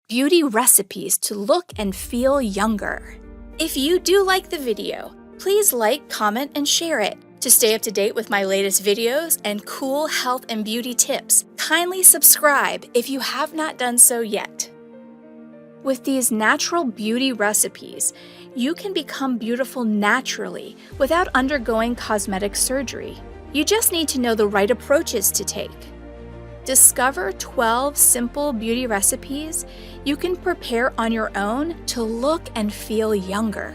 beauty recipes to look and feel younger. If you do like the video, please like, comment, and share it. To stay up to date with my latest videos and cool health and beauty tips, kindly subscribe if you have not done so yet. With these natural beauty recipes, you can become beautiful naturally without undergoing cosmetic surgery. You just need to know the right approaches to take. Discover 12 simple beauty recipes you can prepare on your own to look and feel younger.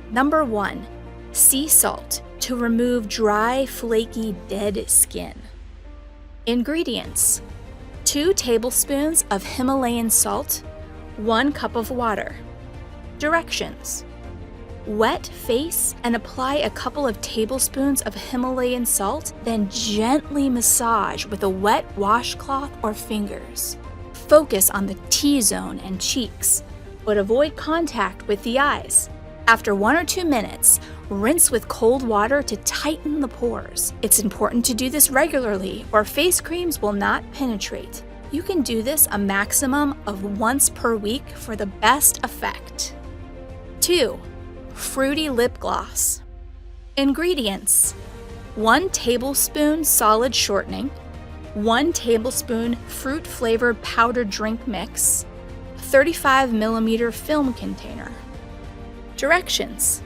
Number 1. Sea salt to remove dry, flaky, dead skin. Ingredients: 2 tablespoons of Himalayan salt, 1 cup of water. Directions: wet face and apply a couple of tablespoons of Himalayan salt, then gently massage with a wet washcloth or fingers. Focus on the T-zone and cheeks, but avoid contact with the eyes. After 1 or 2 minutes, rinse with cold water to tighten the pores. It's important to do this regularly or face creams will not penetrate. You can do this a maximum of once per week for the best effect. 2. Fruity lip gloss. Ingredients: 1 tablespoon solid shortening, 1 tablespoon fruit-flavored powdered drink mix, 35mm film container. Directions: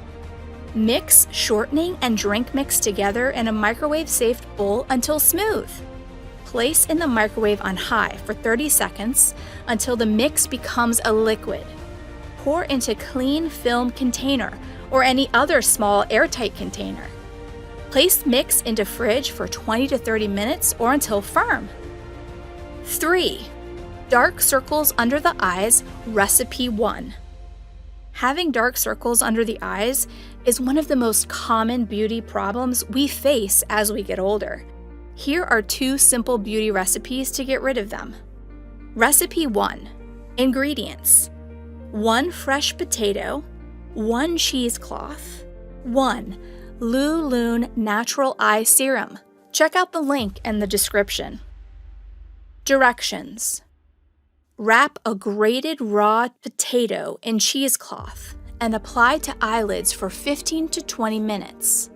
mix shortening and drink mix together in a microwave-safe bowl until smooth. Place in the microwave on high for 30 seconds until the mix becomes a liquid. Pour into clean film container or any other small airtight container. Place mix into fridge for 20 to 30 minutes or until firm. 3. Dark circles under the eyes, recipe 1. Having dark circles under the eyes is one of the most common beauty problems we face as we get older. Here are 2 simple beauty recipes to get rid of them. Recipe 1. Ingredients: 1 fresh potato, 1 cheesecloth, 1 Lulune Natural Eye Serum. Check out the link in the description. Directions: wrap a grated raw potato in cheesecloth and apply to eyelids for 15 to 20 minutes.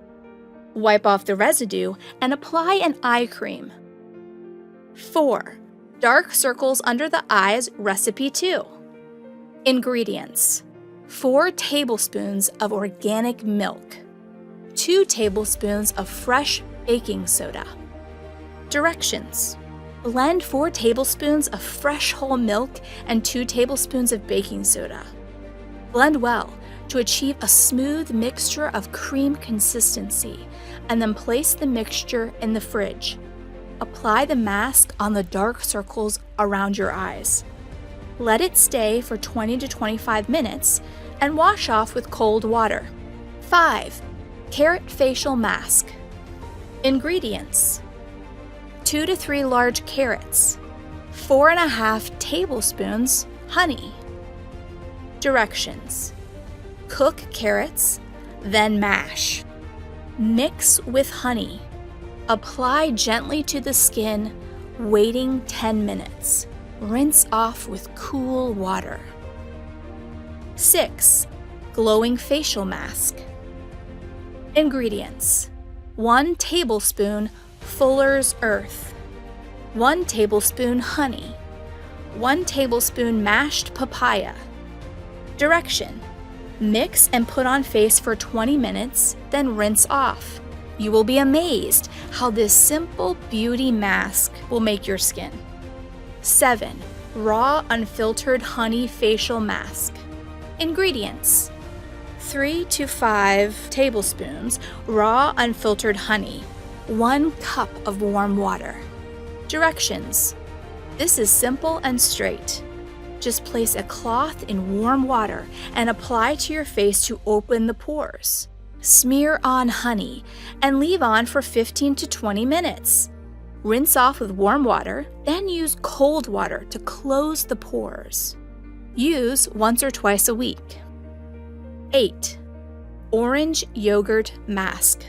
Wipe off the residue and apply an eye cream. 4. Dark circles under the eyes, recipe 2. Ingredients: 4 tablespoons of organic milk, 2 tablespoons of fresh baking soda. Directions: blend 4 tablespoons of fresh whole milk and 2 tablespoons of baking soda. Blend well to achieve a smooth mixture of cream consistency, and then place the mixture in the fridge. Apply the mask on the dark circles around your eyes. Let it stay for 20 to 25 minutes and wash off with cold water. 5. Carrot facial mask. Ingredients: 2 to 3 large carrots, 4.5 tablespoons honey. Directions: cook carrots, then mash. Mix with honey. Apply gently to the skin, waiting 10 minutes. Rinse off with cool water. 6. Glowing facial mask. Ingredients: 1 tablespoon Fuller's Earth, 1 tablespoon honey, 1 tablespoon mashed papaya. Direction: mix and put on face for 20 minutes, then rinse off. You will be amazed how this simple beauty mask will make your skin. 7. Raw unfiltered honey facial mask. Ingredients: 3 to 5 tablespoons raw unfiltered honey, 1 cup of warm water. Directions: this is simple and straight. Just place a cloth in warm water and apply to your face to open the pores. Smear on honey and leave on for 15 to 20 minutes. Rinse off with warm water, then use cold water to close the pores. Use once or twice a week. 8. Orange yogurt mask.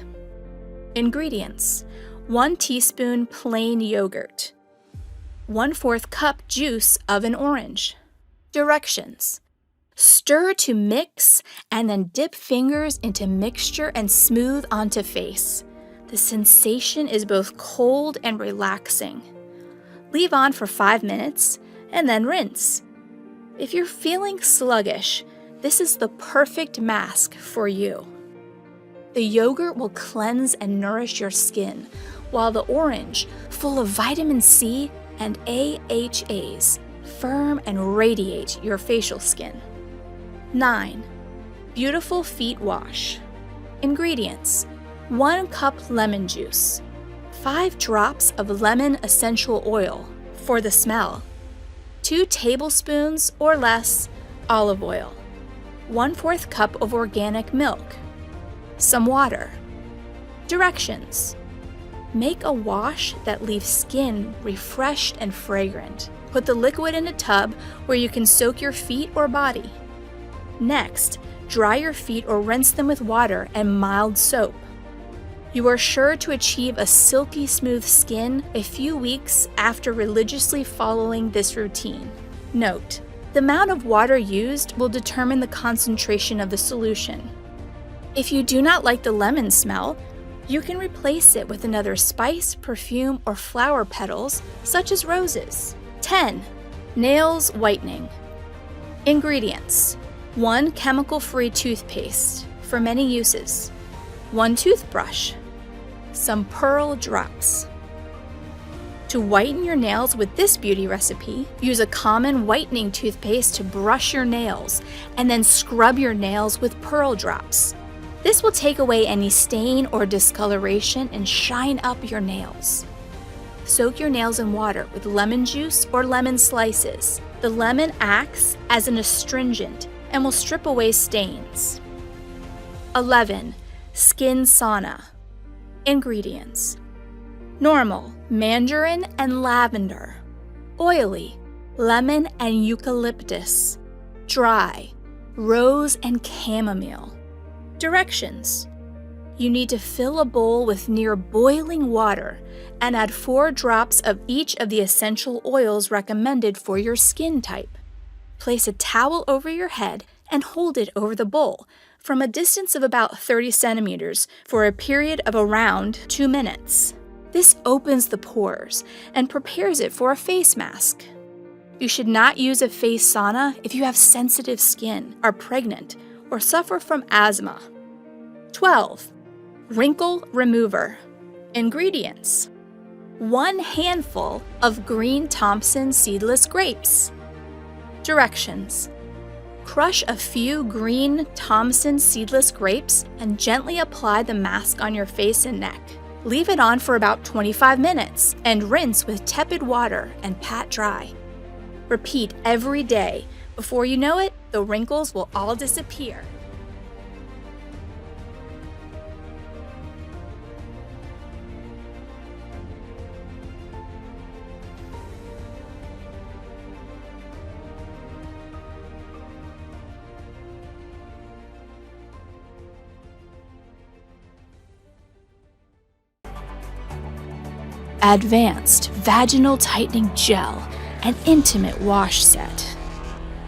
Ingredients: 1 teaspoon plain yogurt, 1/4 cup juice of an orange. Directions: stir to mix and then dip fingers into mixture and smooth onto face. The sensation is both cold and relaxing. Leave on for 5 minutes and then rinse. If you're feeling sluggish, this is the perfect mask for you. The yogurt will cleanse and nourish your skin, while the orange, full of vitamin C and AHAs, firm and radiate your facial skin. 9. Beautiful feet wash. Ingredients: 1 cup lemon juice, 5 drops of lemon essential oil for the smell, 2 tablespoons or less olive oil, 1/4 cup of organic milk, some water. Directions: make a wash that leaves skin refreshed and fragrant. Put the liquid in a tub where you can soak your feet or body. Next, dry your feet or rinse them with water and mild soap. You are sure to achieve a silky smooth skin a few weeks after religiously following this routine. Note: the amount of water used will determine the concentration of the solution. If you do not like the lemon smell, you can replace it with another spice, perfume, or flower petals, such as roses. 10. Nails whitening. Ingredients: 1 chemical-free toothpaste for many uses, 1 toothbrush, some pearl drops. To whiten your nails with this beauty recipe, use a common whitening toothpaste to brush your nails and then scrub your nails with pearl drops. This will take away any stain or discoloration and shine up your nails. Soak your nails in water with lemon juice or lemon slices. The lemon acts as an astringent and will strip away stains. 11. Skin sauna. Ingredients: normal, mandarin and lavender. Oily, lemon and eucalyptus. Dry, rose and chamomile. Directions: you need to fill a bowl with near boiling water and add 4 drops of each of the essential oils recommended for your skin type. Place a towel over your head and hold it over the bowl from a distance of about 30 centimeters for a period of around 2 minutes. This opens the pores and prepares it for a face mask. You should not use a face sauna if you have sensitive skin, are pregnant, or suffer from asthma. 12. Wrinkle remover. Ingredients: 1 handful of green Thompson seedless grapes. Directions: crush a few green Thompson seedless grapes and gently apply the mask on your face and neck. Leave it on for about 25 minutes and rinse with tepid water and pat dry. Repeat every day. Before you know it, the wrinkles will all disappear. Advanced Vaginal Tightening Gel and Intimate Wash Set.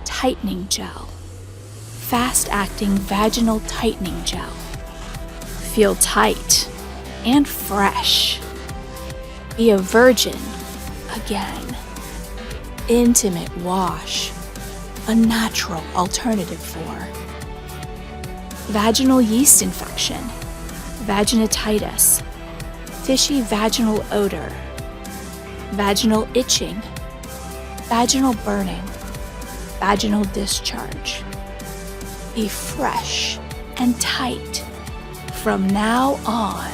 Tightening Gel. Fast-acting vaginal tightening gel. Feel tight and fresh. Be a virgin again. Intimate Wash. A natural alternative for vaginal yeast infection, vaginitis, fishy vaginal odor, vaginal itching, vaginal burning, vaginal discharge. Be fresh and tight from now on.